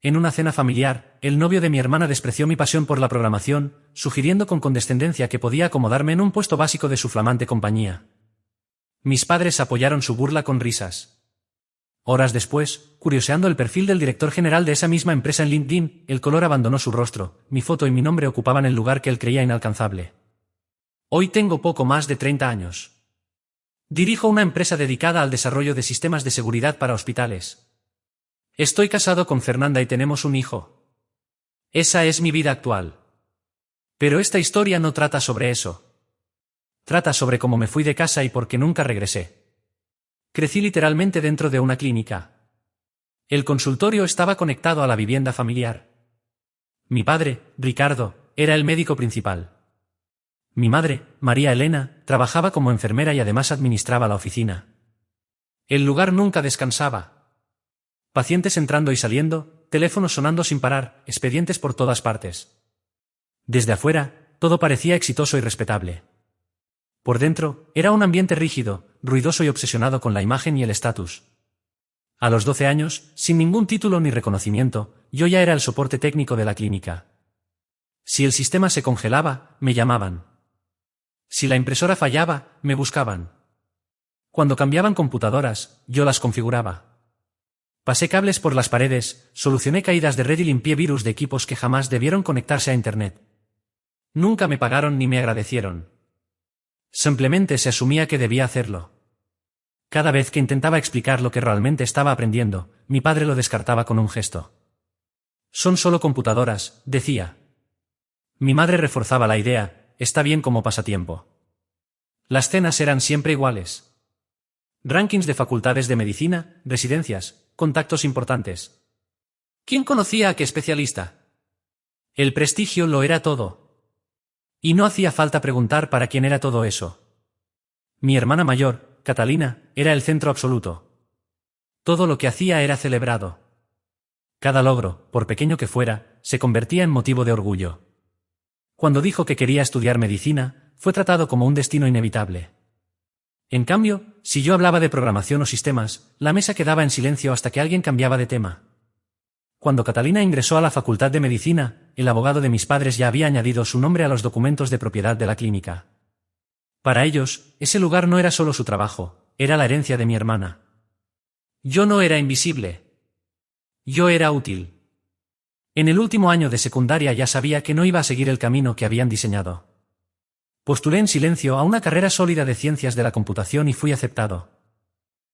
En una cena familiar, el novio de mi hermana despreció mi pasión por la programación, sugiriendo con condescendencia que podía acomodarme en un puesto básico de su flamante compañía. Mis padres apoyaron su burla con risas. Horas después, curioseando el perfil del director general de esa misma empresa en LinkedIn, el color abandonó su rostro, mi foto y mi nombre ocupaban el lugar que él creía inalcanzable. Hoy tengo poco más de 30 años. Dirijo una empresa dedicada al desarrollo de sistemas de seguridad para hospitales. Estoy casado con Fernanda y tenemos un hijo. Esa es mi vida actual. Pero esta historia no trata sobre eso. Trata sobre cómo me fui de casa y por qué nunca regresé. Crecí literalmente dentro de una clínica. El consultorio estaba conectado a la vivienda familiar. Mi padre, Ricardo, era el médico principal. Mi madre, María Elena, trabajaba como enfermera y además administraba la oficina. El lugar nunca descansaba. Pacientes entrando y saliendo, teléfonos sonando sin parar, expedientes por todas partes. Desde afuera, todo parecía exitoso y respetable. Por dentro, era un ambiente rígido, ruidoso y obsesionado con la imagen y el estatus. A los 12 años, sin ningún título ni reconocimiento, yo ya era el soporte técnico de la clínica. Si el sistema se congelaba, me llamaban. Si la impresora fallaba, me buscaban. Cuando cambiaban computadoras, yo las configuraba. Pasé cables por las paredes, solucioné caídas de red y limpié virus de equipos que jamás debieron conectarse a Internet. Nunca me pagaron ni me agradecieron. Simplemente se asumía que debía hacerlo. Cada vez que intentaba explicar lo que realmente estaba aprendiendo, mi padre lo descartaba con un gesto. Son solo computadoras, decía. Mi madre reforzaba la idea, está bien como pasatiempo. Las cenas eran siempre iguales. Rankings de facultades de medicina, residencias, contactos importantes. ¿Quién conocía a qué especialista? El prestigio lo era todo. Y no hacía falta preguntar para quién era todo eso. Mi hermana mayor, Catalina, era el centro absoluto. Todo lo que hacía era celebrado. Cada logro, por pequeño que fuera, se convertía en motivo de orgullo. Cuando dijo que quería estudiar medicina, fue tratado como un destino inevitable. En cambio, si yo hablaba de programación o sistemas, la mesa quedaba en silencio hasta que alguien cambiaba de tema. Cuando Catalina ingresó a la Facultad de Medicina, el abogado de mis padres ya había añadido su nombre a los documentos de propiedad de la clínica. Para ellos, ese lugar no era solo su trabajo, era la herencia de mi hermana. Yo no era invisible. Yo era útil. En el último año de secundaria ya sabía que no iba a seguir el camino que habían diseñado. Postulé en silencio a una carrera sólida de ciencias de la computación y fui aceptado.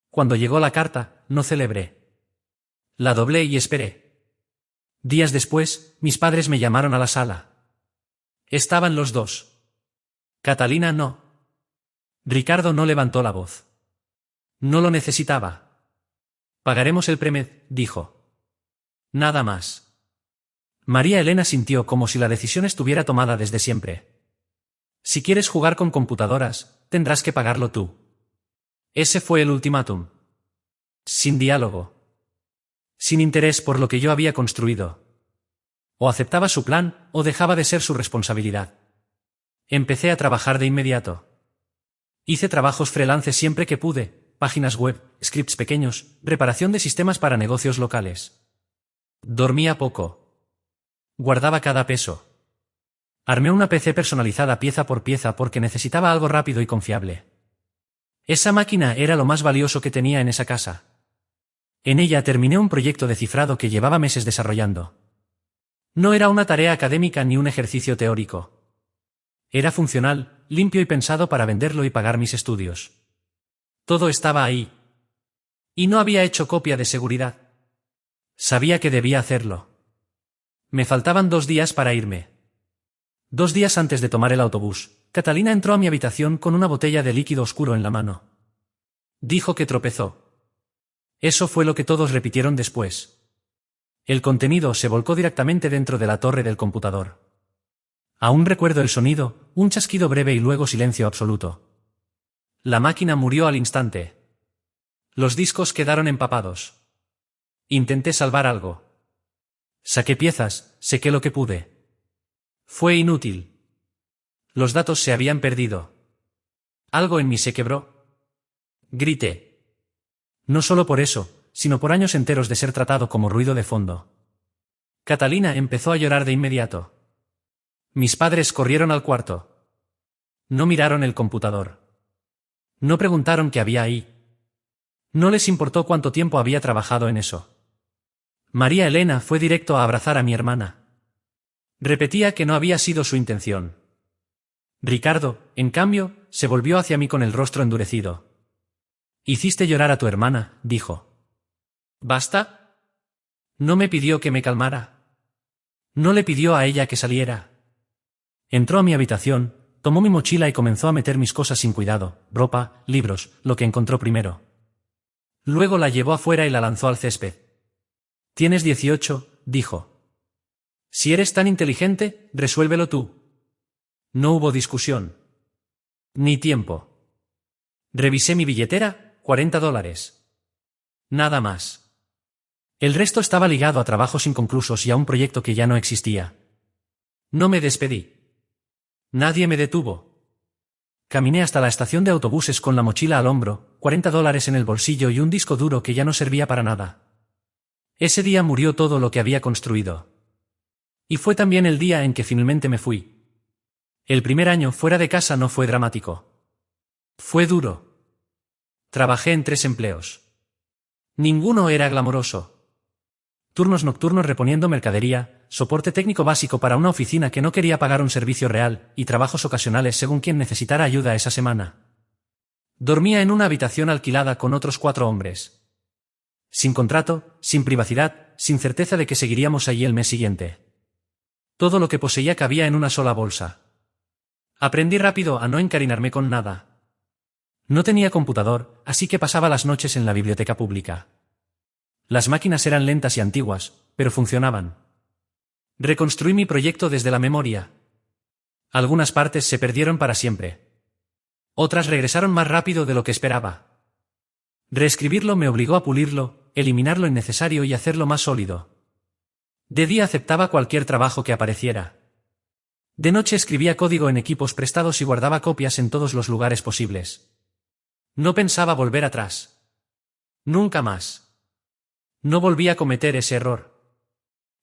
Cuando llegó la carta, no celebré. La doblé y esperé. Días después, mis padres me llamaron a la sala. Estaban los dos. Catalina no. Ricardo no levantó la voz. No lo necesitaba. Pagaremos el premed, dijo. Nada más. María Elena sintió como si la decisión estuviera tomada desde siempre. Si quieres jugar con computadoras, tendrás que pagarlo tú. Ese fue el ultimátum. Sin diálogo. Sin interés por lo que yo había construido. O aceptaba su plan, o dejaba de ser su responsabilidad. Empecé a trabajar de inmediato. Hice trabajos freelance siempre que pude, páginas web, scripts pequeños, reparación de sistemas para negocios locales. Dormía poco. Guardaba cada peso. Armé una PC personalizada pieza por pieza porque necesitaba algo rápido y confiable. Esa máquina era lo más valioso que tenía en esa casa. En ella terminé un proyecto de cifrado que llevaba meses desarrollando. No era una tarea académica ni un ejercicio teórico. Era funcional, limpio y pensado para venderlo y pagar mis estudios. Todo estaba ahí. Y no había hecho copia de seguridad. Sabía que debía hacerlo. Me faltaban 2 días para irme. 2 días antes de tomar el autobús, Catalina entró a mi habitación con una botella de líquido oscuro en la mano. Dijo que tropezó. Eso fue lo que todos repitieron después. El contenido se volcó directamente dentro de la torre del computador. Aún recuerdo el sonido, un chasquido breve y luego silencio absoluto. La máquina murió al instante. Los discos quedaron empapados. Intenté salvar algo. Saqué piezas, sequé lo que pude. Fue inútil. Los datos se habían perdido. Algo en mí se quebró. Grité. No solo por eso, sino por años enteros de ser tratado como ruido de fondo. Catalina empezó a llorar de inmediato. Mis padres corrieron al cuarto. No miraron el computador. No preguntaron qué había ahí. No les importó cuánto tiempo había trabajado en eso. María Elena fue directo a abrazar a mi hermana. Repetía que no había sido su intención. Ricardo, en cambio, se volvió hacia mí con el rostro endurecido. «Hiciste llorar a tu hermana», dijo. «¿Basta?» No me pidió que me calmara. No le pidió a ella que saliera. Entró a mi habitación, tomó mi mochila y comenzó a meter mis cosas sin cuidado, ropa, libros, lo que encontró primero. Luego la llevó afuera y la lanzó al césped. «Tienes 18», dijo. «Si eres tan inteligente, resuélvelo tú». No hubo discusión. Ni tiempo. Revisé mi billetera, $40. Nada más. El resto estaba ligado a trabajos inconclusos y a un proyecto que ya no existía. No me despedí. Nadie me detuvo. Caminé hasta la estación de autobuses con la mochila al hombro, $40 en el bolsillo y un disco duro que ya no servía para nada. Ese día murió todo lo que había construido. Y fue también el día en que finalmente me fui. El primer año fuera de casa no fue dramático. Fue duro. Trabajé en 3 empleos. Ninguno era glamoroso. Turnos nocturnos reponiendo mercadería, soporte técnico básico para una oficina que no quería pagar un servicio real, y trabajos ocasionales según quien necesitara ayuda esa semana. Dormía en una habitación alquilada con otros 4 hombres. Sin contrato, sin privacidad, sin certeza de que seguiríamos allí el mes siguiente. Todo lo que poseía cabía en una sola bolsa. Aprendí rápido a no encariñarme con nada. No tenía computador, así que pasaba las noches en la biblioteca pública. Las máquinas eran lentas y antiguas, pero funcionaban. Reconstruí mi proyecto desde la memoria. Algunas partes se perdieron para siempre. Otras regresaron más rápido de lo que esperaba. Reescribirlo me obligó a pulirlo, eliminar lo innecesario y hacerlo más sólido. De día aceptaba cualquier trabajo que apareciera. De noche escribía código en equipos prestados y guardaba copias en todos los lugares posibles. No pensaba volver atrás. Nunca más. No volví a cometer ese error.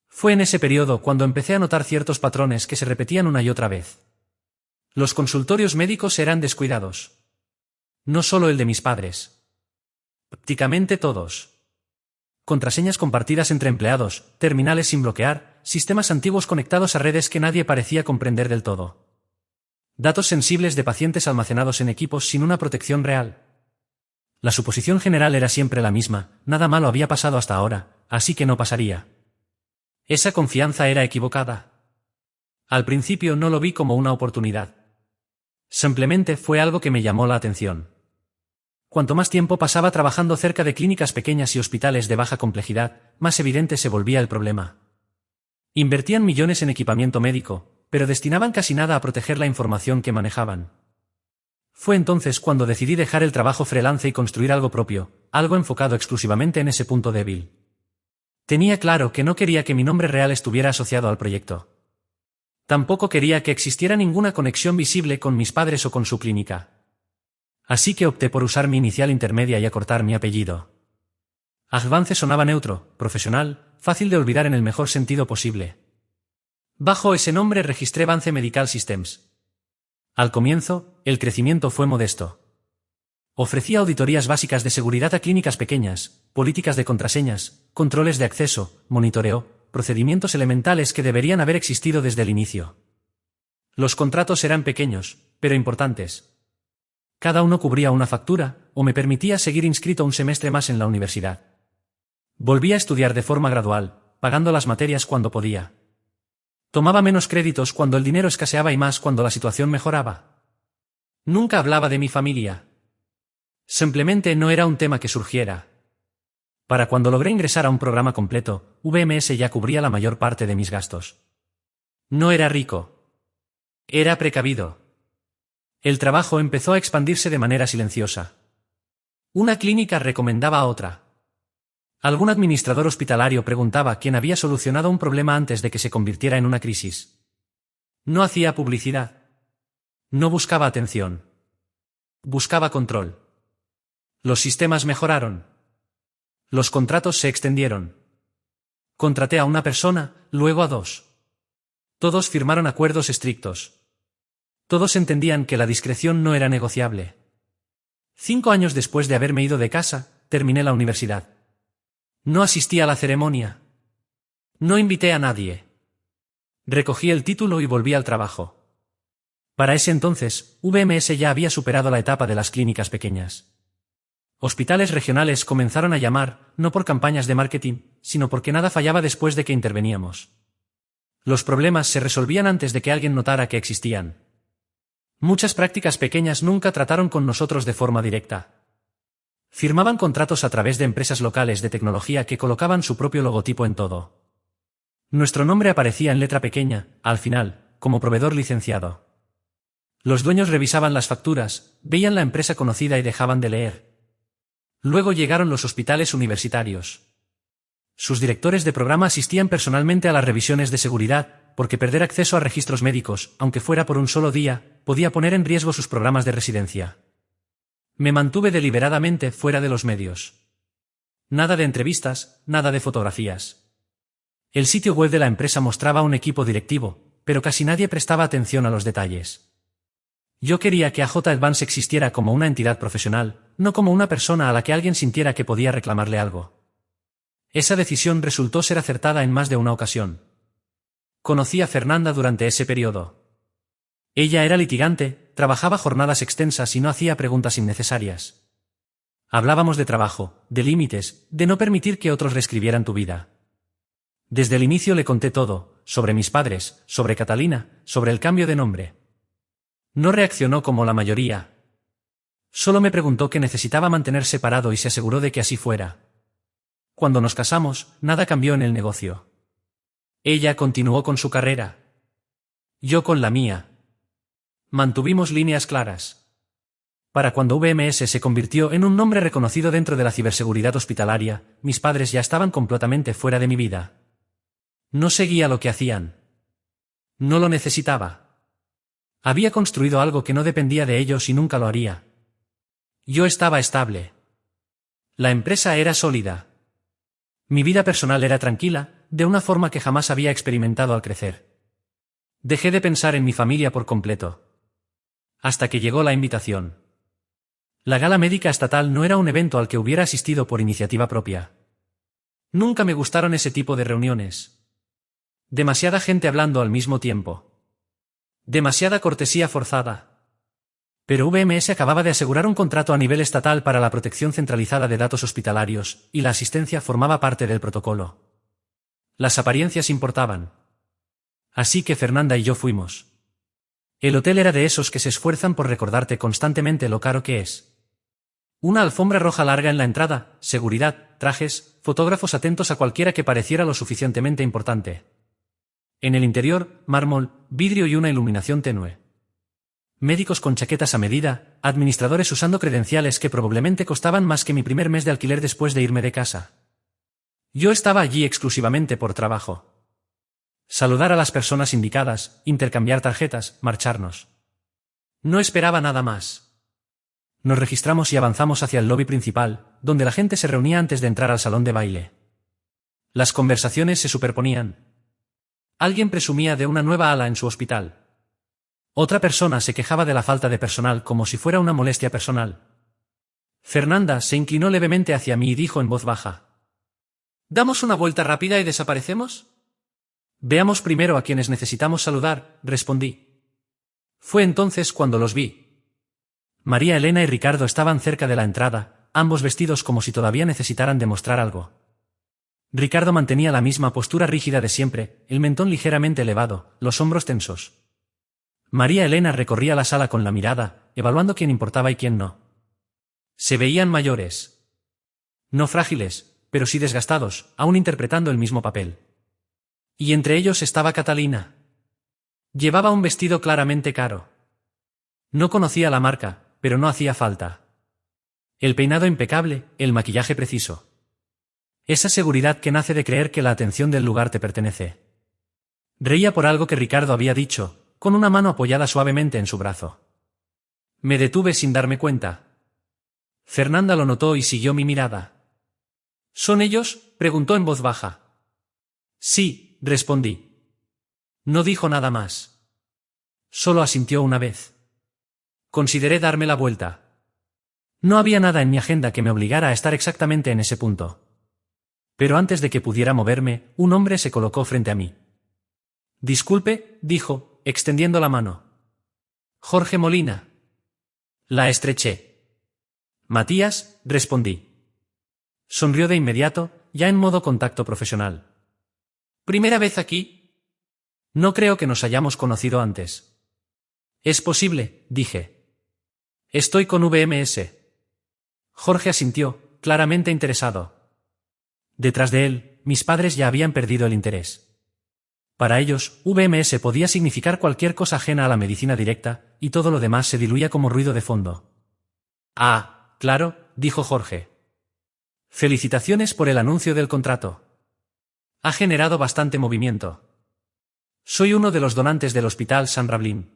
Fue en ese periodo cuando empecé a notar ciertos patrones que se repetían una y otra vez. Los consultorios médicos eran descuidados. No solo el de mis padres. Prácticamente todos. Contraseñas compartidas entre empleados, terminales sin bloquear, sistemas antiguos conectados a redes que nadie parecía comprender del todo. Datos sensibles de pacientes almacenados en equipos sin una protección real. La suposición general era siempre la misma: nada malo había pasado hasta ahora, así que no pasaría. Esa confianza era equivocada. Al principio no lo vi como una oportunidad. Simplemente fue algo que me llamó la atención. Cuanto más tiempo pasaba trabajando cerca de clínicas pequeñas y hospitales de baja complejidad, más evidente se volvía el problema. Invertían millones en equipamiento médico, pero destinaban casi nada a proteger la información que manejaban. Fue entonces cuando decidí dejar el trabajo freelance y construir algo propio, algo enfocado exclusivamente en ese punto débil. Tenía claro que no quería que mi nombre real estuviera asociado al proyecto. Tampoco quería que existiera ninguna conexión visible con mis padres o con su clínica. Así que opté por usar mi inicial intermedia y acortar mi apellido. Advance sonaba neutro, profesional, fácil de olvidar en el mejor sentido posible. Bajo ese nombre registré Vance Medical Systems. Al comienzo, el crecimiento fue modesto. Ofrecía auditorías básicas de seguridad a clínicas pequeñas, políticas de contraseñas, controles de acceso, monitoreo, procedimientos elementales que deberían haber existido desde el inicio. Los contratos eran pequeños, pero importantes. Cada uno cubría una factura, o me permitía seguir inscrito un semestre más en la universidad. Volví a estudiar de forma gradual, pagando las materias cuando podía. Tomaba menos créditos cuando el dinero escaseaba y más cuando la situación mejoraba. Nunca hablaba de mi familia. Simplemente no era un tema que surgiera. Para cuando logré ingresar a un programa completo, VMS ya cubría la mayor parte de mis gastos. No era rico. Era precavido. El trabajo empezó a expandirse de manera silenciosa. Una clínica recomendaba a otra. Algún administrador hospitalario preguntaba quién había solucionado un problema antes de que se convirtiera en una crisis. No hacía publicidad. No buscaba atención. Buscaba control. Los sistemas mejoraron. Los contratos se extendieron. Contraté a una persona, luego a dos. Todos firmaron acuerdos estrictos. Todos entendían que la discreción no era negociable. 5 años después de haberme ido de casa, terminé la universidad. No asistí a la ceremonia. No invité a nadie. Recogí el título y volví al trabajo. Para ese entonces, VMS ya había superado la etapa de las clínicas pequeñas. Hospitales regionales comenzaron a llamar, no por campañas de marketing, sino porque nada fallaba después de que interveníamos. Los problemas se resolvían antes de que alguien notara que existían. Muchas prácticas pequeñas nunca trataron con nosotros de forma directa. Firmaban contratos a través de empresas locales de tecnología que colocaban su propio logotipo en todo. Nuestro nombre aparecía en letra pequeña, al final, como proveedor licenciado. Los dueños revisaban las facturas, veían la empresa conocida y dejaban de leer. Luego llegaron los hospitales universitarios. Sus directores de programa asistían personalmente a las revisiones de seguridad, porque perder acceso a registros médicos, aunque fuera por un solo día, podía poner en riesgo sus programas de residencia. Me mantuve deliberadamente fuera de los medios. Nada de entrevistas, nada de fotografías. El sitio web de la empresa mostraba un equipo directivo, pero casi nadie prestaba atención a los detalles. Yo quería que AJ Advance existiera como una entidad profesional, no como una persona a la que alguien sintiera que podía reclamarle algo. Esa decisión resultó ser acertada en más de una ocasión. Conocí a Fernanda durante ese periodo. Ella era litigante, trabajaba jornadas extensas y no hacía preguntas innecesarias. Hablábamos de trabajo, de límites, de no permitir que otros reescribieran tu vida. Desde el inicio le conté todo, sobre mis padres, sobre Catalina, sobre el cambio de nombre. No reaccionó como la mayoría. Solo me preguntó que necesitaba mantener separado y se aseguró de que así fuera. Cuando nos casamos, nada cambió en el negocio. Ella continuó con su carrera. Yo con la mía. Mantuvimos líneas claras. Para cuando VMS se convirtió en un nombre reconocido dentro de la ciberseguridad hospitalaria, mis padres ya estaban completamente fuera de mi vida. No seguía lo que hacían. No lo necesitaba. Había construido algo que no dependía de ellos y nunca lo haría. Yo estaba estable. La empresa era sólida. Mi vida personal era tranquila, de una forma que jamás había experimentado al crecer. Dejé de pensar en mi familia por completo. Hasta que llegó la invitación. La gala médica estatal no era un evento al que hubiera asistido por iniciativa propia. Nunca me gustaron ese tipo de reuniones. Demasiada gente hablando al mismo tiempo. Demasiada cortesía forzada. Pero VMS acababa de asegurar un contrato a nivel estatal para la protección centralizada de datos hospitalarios, y la asistencia formaba parte del protocolo. Las apariencias importaban. Así que Fernanda y yo fuimos. El hotel era de esos que se esfuerzan por recordarte constantemente lo caro que es. Una alfombra roja larga en la entrada, seguridad, trajes, fotógrafos atentos a cualquiera que pareciera lo suficientemente importante. En el interior, mármol, vidrio y una iluminación tenue. Médicos con chaquetas a medida, administradores usando credenciales que probablemente costaban más que mi primer mes de alquiler después de irme de casa. Yo estaba allí exclusivamente por trabajo. Saludar a las personas indicadas, intercambiar tarjetas, marcharnos. No esperaba nada más. Nos registramos y avanzamos hacia el lobby principal, donde la gente se reunía antes de entrar al salón de baile. Las conversaciones se superponían. Alguien presumía de una nueva ala en su hospital. Otra persona se quejaba de la falta de personal como si fuera una molestia personal. Fernanda se inclinó levemente hacia mí y dijo en voz baja: ¿Damos una vuelta rápida y desaparecemos? Veamos primero a quienes necesitamos saludar, respondí. Fue entonces cuando los vi. María Elena y Ricardo estaban cerca de la entrada, ambos vestidos como si todavía necesitaran demostrar algo. Ricardo mantenía la misma postura rígida de siempre, el mentón ligeramente elevado, los hombros tensos. María Elena recorría la sala con la mirada, evaluando quién importaba y quién no. Se veían mayores. No frágiles, pero sí desgastados, aún interpretando el mismo papel. Y entre ellos estaba Catalina. Llevaba un vestido claramente caro. No conocía la marca, pero no hacía falta. El peinado impecable, el maquillaje preciso. Esa seguridad que nace de creer que la atención del lugar te pertenece. Reía por algo que Ricardo había dicho, con una mano apoyada suavemente en su brazo. Me detuve sin darme cuenta. Fernanda lo notó y siguió mi mirada. ¿Son ellos?, preguntó en voz baja. Sí, respondí. No dijo nada más. Solo asintió una vez. Consideré darme la vuelta. No había nada en mi agenda que me obligara a estar exactamente en ese punto. Pero antes de que pudiera moverme, un hombre se colocó frente a mí. Disculpe, dijo, extendiendo la mano. Jorge Molina. La estreché. Matías, respondí. Sonrió de inmediato, ya en modo contacto profesional. ¿Primera vez aquí? No creo que nos hayamos conocido antes. Es posible, dije. Estoy con VMS. Jorge asintió, claramente interesado. Detrás de él, mis padres ya habían perdido el interés. Para ellos, VMS podía significar cualquier cosa ajena a la medicina directa, y todo lo demás se diluía como ruido de fondo. Ah, claro, dijo Jorge. Felicitaciones por el anuncio del contrato. Ha generado bastante movimiento. Soy uno de los donantes del Hospital San Rablin.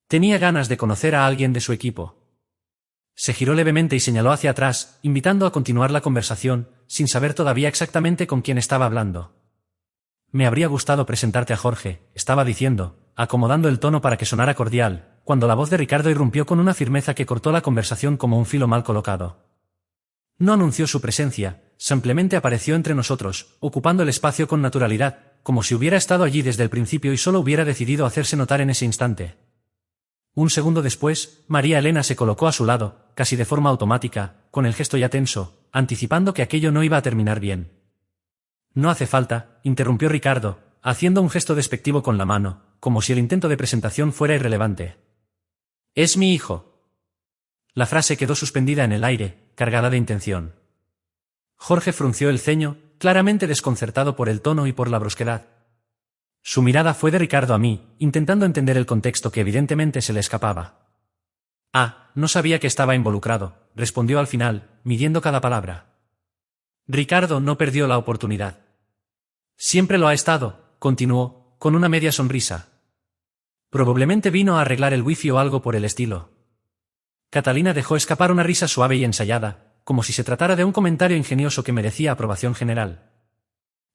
Tenía ganas de conocer a alguien de su equipo. Se giró levemente y señaló hacia atrás, invitando a continuar la conversación, sin saber todavía exactamente con quién estaba hablando. Me habría gustado presentarte a Jorge, estaba diciendo, acomodando el tono para que sonara cordial, cuando la voz de Ricardo irrumpió con una firmeza que cortó la conversación como un filo mal colocado. No anunció su presencia, simplemente apareció entre nosotros, ocupando el espacio con naturalidad, como si hubiera estado allí desde el principio y solo hubiera decidido hacerse notar en ese instante. Un segundo después, María Elena se colocó a su lado, casi de forma automática, con el gesto ya tenso, anticipando que aquello no iba a terminar bien. No hace falta, interrumpió Ricardo, haciendo un gesto despectivo con la mano, como si el intento de presentación fuera irrelevante. Es mi hijo. La frase quedó suspendida en el aire, cargada de intención. Jorge frunció el ceño, claramente desconcertado por el tono y por la brusquedad. Su mirada fue de Ricardo a mí, intentando entender el contexto que evidentemente se le escapaba. Ah, no sabía que estaba involucrado, respondió al final, midiendo cada palabra. Ricardo no perdió la oportunidad. Siempre lo ha estado, continuó, con una media sonrisa. Probablemente vino a arreglar el wifi o algo por el estilo. Catalina dejó escapar una risa suave y ensayada, como si se tratara de un comentario ingenioso que merecía aprobación general.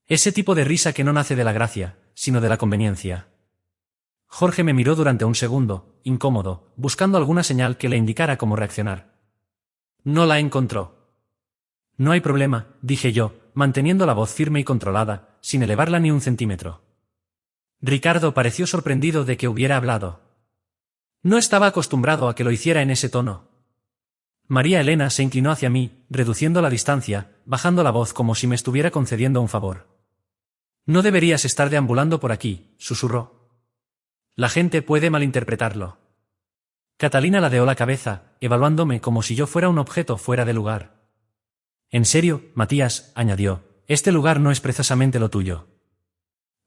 Ese tipo de risa que no nace de la gracia, sino de la conveniencia. Jorge me miró durante un segundo, incómodo, buscando alguna señal que le indicara cómo reaccionar. No la encontró. No hay problema, dije yo, manteniendo la voz firme y controlada, sin elevarla ni un centímetro. Ricardo pareció sorprendido de que hubiera hablado. No estaba acostumbrado a que lo hiciera en ese tono. María Elena se inclinó hacia mí, reduciendo la distancia, bajando la voz como si me estuviera concediendo un favor. No deberías estar deambulando por aquí, susurró. La gente puede malinterpretarlo. Catalina ladeó la cabeza, evaluándome como si yo fuera un objeto fuera de lugar. En serio, Matías, añadió, este lugar no es precisamente lo tuyo.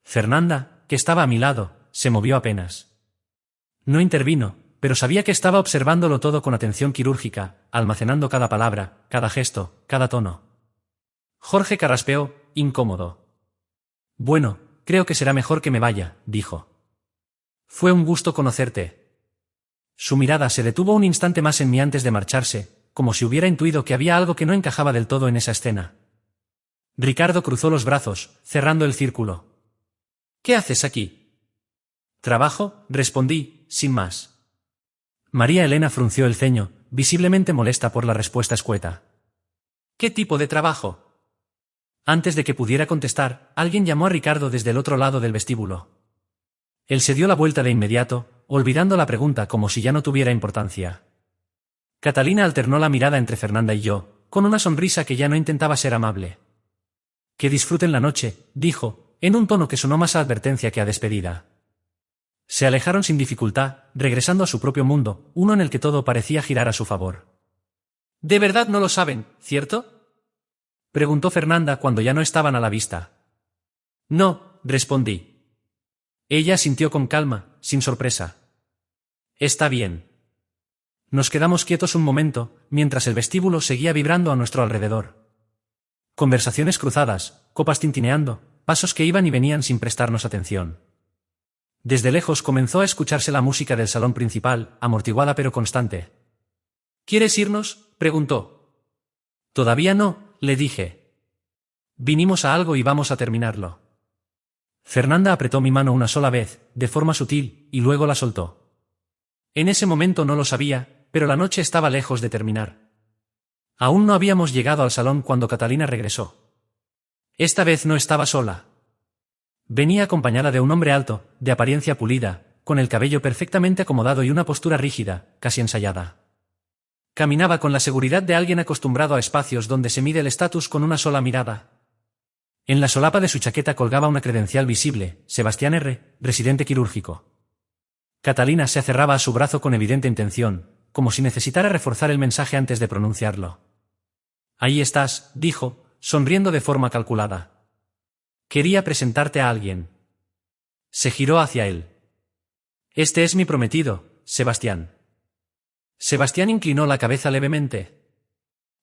Fernanda, que estaba a mi lado, se movió apenas. No intervino, pero sabía que estaba observándolo todo con atención quirúrgica, almacenando cada palabra, cada gesto, cada tono. Jorge carraspeó, incómodo. Bueno, creo que será mejor que me vaya, dijo. Fue un gusto conocerte. Su mirada se detuvo un instante más en mí antes de marcharse, como si hubiera intuido que había algo que no encajaba del todo en esa escena. Ricardo cruzó los brazos, cerrando el círculo. ¿Qué haces aquí? Trabajo, respondí, sin más. María Elena frunció el ceño, visiblemente molesta por la respuesta escueta. ¿Qué tipo de trabajo? Antes de que pudiera contestar, alguien llamó a Ricardo desde el otro lado del vestíbulo. Él se dio la vuelta de inmediato, olvidando la pregunta como si ya no tuviera importancia. Catalina alternó la mirada entre Fernanda y yo, con una sonrisa que ya no intentaba ser amable. Que disfruten la noche, dijo, en un tono que sonó más a advertencia que a despedida. Se alejaron sin dificultad, regresando a su propio mundo, uno en el que todo parecía girar a su favor. ¿De verdad no lo saben, cierto?, preguntó Fernanda cuando ya no estaban a la vista. No, respondí. Ella asintió con calma, sin sorpresa. Está bien. Nos quedamos quietos un momento, mientras el vestíbulo seguía vibrando a nuestro alrededor. Conversaciones cruzadas, copas tintineando, pasos que iban y venían sin prestarnos atención. Desde lejos comenzó a escucharse la música del salón principal, amortiguada pero constante. ¿Quieres irnos?, preguntó. Todavía no, le dije. Vinimos a algo y vamos a terminarlo. Fernanda apretó mi mano una sola vez, de forma sutil, y luego la soltó. En ese momento no lo sabía, pero la noche estaba lejos de terminar. Aún no habíamos llegado al salón cuando Catalina regresó. Esta vez no estaba sola. Venía acompañada de un hombre alto, de apariencia pulida, con el cabello perfectamente acomodado y una postura rígida, casi ensayada. Caminaba con la seguridad de alguien acostumbrado a espacios donde se mide el estatus con una sola mirada. En la solapa de su chaqueta colgaba una credencial visible: Sebastián R., residente quirúrgico. Catalina se aferraba a su brazo con evidente intención, como si necesitara reforzar el mensaje antes de pronunciarlo. «Ahí estás», dijo, sonriendo de forma calculada. «Quería presentarte a alguien». Se giró hacia él. «Este es mi prometido, Sebastián». Sebastián inclinó la cabeza levemente.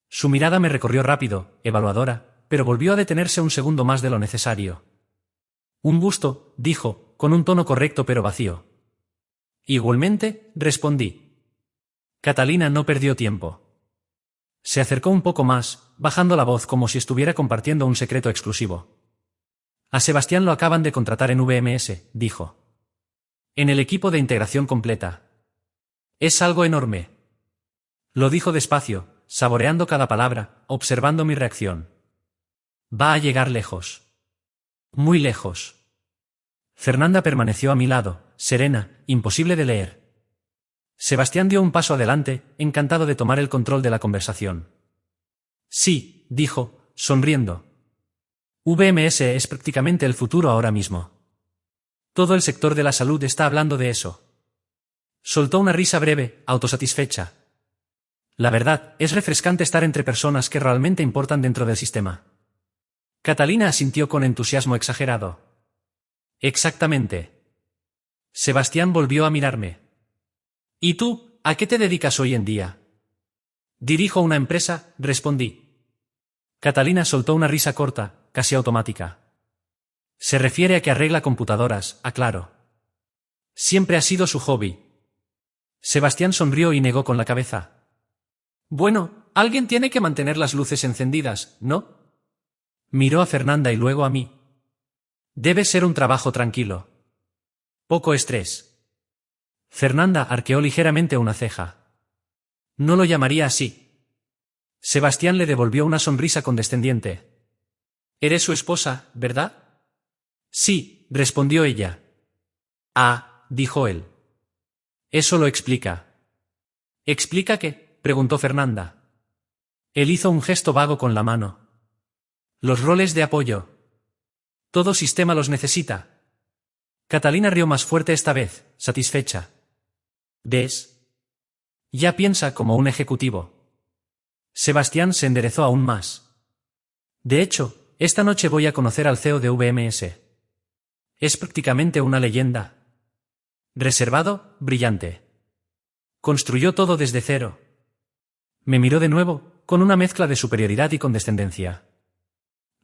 Su mirada me recorrió rápido, evaluadora, pero volvió a detenerse un segundo más de lo necesario. «Un gusto», dijo, con un tono correcto pero vacío. «Igualmente», respondí. Catalina no perdió tiempo. Se acercó un poco más, bajando la voz como si estuviera compartiendo un secreto exclusivo. «A Sebastián lo acaban de contratar en VMS», dijo. «En el equipo de integración completa. Es algo enorme». Lo dijo despacio, saboreando cada palabra, observando mi reacción. «Va a llegar lejos. Muy lejos». Fernanda permaneció a mi lado, serena, imposible de leer. Sebastián dio un paso adelante, encantado de tomar el control de la conversación. «Sí», dijo, sonriendo. «VMS es prácticamente el futuro ahora mismo. Todo el sector de la salud está hablando de eso». Soltó una risa breve, autosatisfecha. «La verdad, es refrescante estar entre personas que realmente importan dentro del sistema». Catalina asintió con entusiasmo exagerado. «Exactamente». Sebastián volvió a mirarme. «¿Y tú, a qué te dedicas hoy en día?» «Dirijo una empresa», respondí. Catalina soltó una risa corta, casi automática. «Se refiere a que arregla computadoras», aclaró. «Siempre ha sido su hobby». Sebastián sonrió y negó con la cabeza. «Bueno, alguien tiene que mantener las luces encendidas, ¿no?» Miró a Fernanda y luego a mí. «Debe ser un trabajo tranquilo. Poco estrés». Fernanda arqueó ligeramente una ceja. «No lo llamaría así». Sebastián le devolvió una sonrisa condescendiente. «Eres su esposa, ¿verdad?» «Sí», respondió ella. «Ah», dijo él. «Eso lo explica». «¿Explica qué?», preguntó Fernanda. Él hizo un gesto vago con la mano. «Los roles de apoyo. Todo sistema los necesita». Catalina rió más fuerte esta vez, satisfecha. «¿Ves? Ya piensa como un ejecutivo». Sebastián se enderezó aún más. «De hecho, esta noche voy a conocer al CEO de VMS. Es prácticamente una leyenda. Reservado, brillante. Construyó todo desde cero». Me miró de nuevo, con una mezcla de superioridad y condescendencia.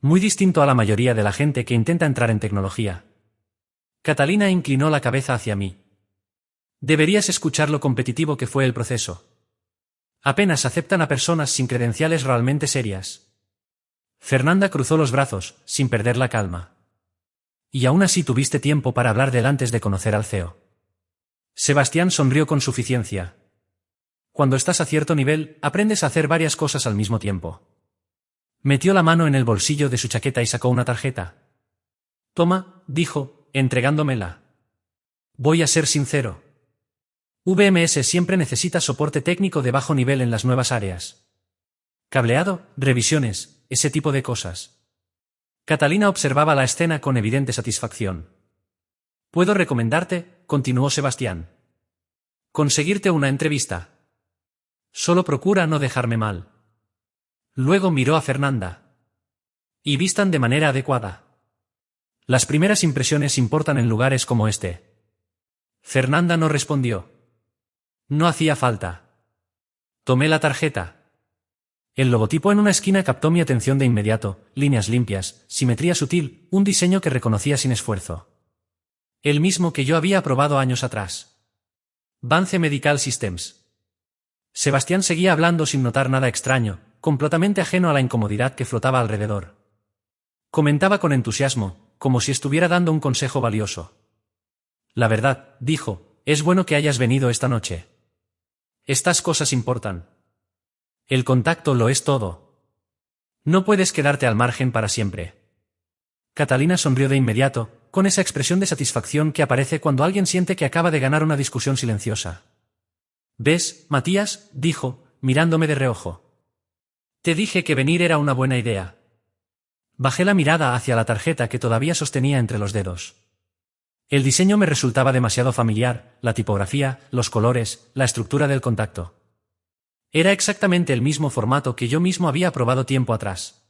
Muy distinto a la mayoría de la gente que intenta entrar en tecnología. Catalina inclinó la cabeza hacia mí. «Deberías escuchar lo competitivo que fue el proceso. Apenas aceptan a personas sin credenciales realmente serias». Fernanda cruzó los brazos, sin perder la calma. «Y aún así tuviste tiempo para hablar de él antes de conocer al CEO». Sebastián sonrió con suficiencia. «Cuando estás a cierto nivel, aprendes a hacer varias cosas al mismo tiempo». Metió la mano en el bolsillo de su chaqueta y sacó una tarjeta. «Toma», dijo, entregándomela. «Voy a ser sincero. VMS siempre necesita soporte técnico de bajo nivel en las nuevas áreas. Cableado, revisiones, ese tipo de cosas». Catalina observaba la escena con evidente satisfacción. «Puedo recomendarte», continuó Sebastián. «Conseguirte una entrevista. Solo procura no dejarme mal». Luego miró a Fernanda. «Y vistan de manera adecuada. Las primeras impresiones importan en lugares como este». Fernanda no respondió. No hacía falta. Tomé la tarjeta. El logotipo en una esquina captó mi atención de inmediato: líneas limpias, simetría sutil, un diseño que reconocía sin esfuerzo. El mismo que yo había probado años atrás. Vance Medical Systems. Sebastián seguía hablando sin notar nada extraño, completamente ajeno a la incomodidad que flotaba alrededor. Comentaba con entusiasmo: como si estuviera dando un consejo valioso. La verdad, dijo, es bueno que hayas venido esta noche. Estas cosas importan. El contacto lo es todo. No puedes quedarte al margen para siempre. Catalina sonrió de inmediato, con esa expresión de satisfacción que aparece cuando alguien siente que acaba de ganar una discusión silenciosa. ¿Ves, Matías?, dijo, mirándome de reojo. Te dije que venir era una buena idea. Bajé la mirada hacia la tarjeta que todavía sostenía entre los dedos. El diseño me resultaba demasiado familiar, la tipografía, los colores, la estructura del contacto. Era exactamente el mismo formato que yo mismo había probado tiempo atrás.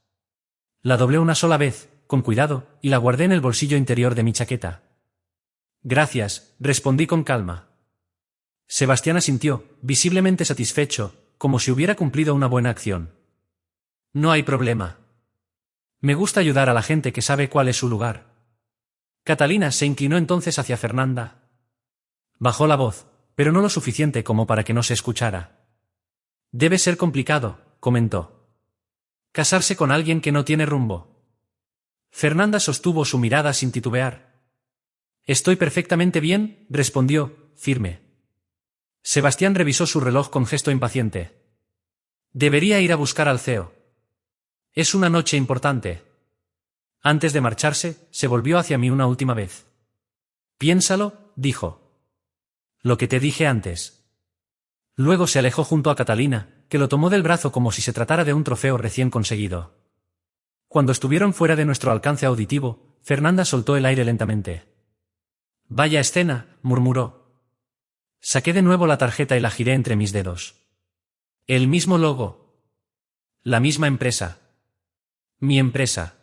La doblé una sola vez, con cuidado, y la guardé en el bolsillo interior de mi chaqueta. Gracias, respondí con calma. Sebastián asintió, visiblemente satisfecho, como si hubiera cumplido una buena acción. No hay problema. Me gusta ayudar a la gente que sabe cuál es su lugar. Catalina se inclinó entonces hacia Fernanda. Bajó la voz, pero no lo suficiente como para que no se escuchara. Debe ser complicado, comentó. Casarse con alguien que no tiene rumbo. Fernanda sostuvo su mirada sin titubear. Estoy perfectamente bien, respondió, firme. Sebastián revisó su reloj con gesto impaciente. Debería ir a buscar al CEO. Es una noche importante. Antes de marcharse, se volvió hacia mí una última vez. Piénsalo, dijo. Lo que te dije antes. Luego se alejó junto a Catalina, que lo tomó del brazo como si se tratara de un trofeo recién conseguido. Cuando estuvieron fuera de nuestro alcance auditivo, Fernanda soltó el aire lentamente. Vaya escena, murmuró. Saqué de nuevo la tarjeta y la giré entre mis dedos. El mismo logo. La misma empresa. Mi empresa.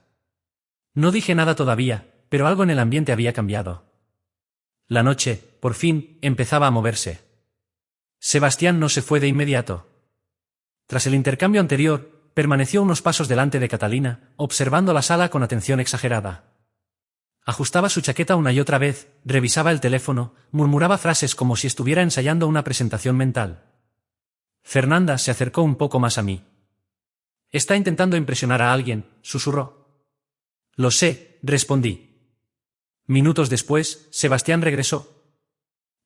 No dije nada todavía, pero algo en el ambiente había cambiado. La noche, por fin, empezaba a moverse. Sebastián no se fue de inmediato. Tras el intercambio anterior, permaneció unos pasos delante de Catalina, observando la sala con atención exagerada. Ajustaba su chaqueta una y otra vez, revisaba el teléfono, murmuraba frases como si estuviera ensayando una presentación mental. Fernanda se acercó un poco más a mí. Está intentando impresionar a alguien, susurró. Lo sé, respondí. Minutos después, Sebastián regresó.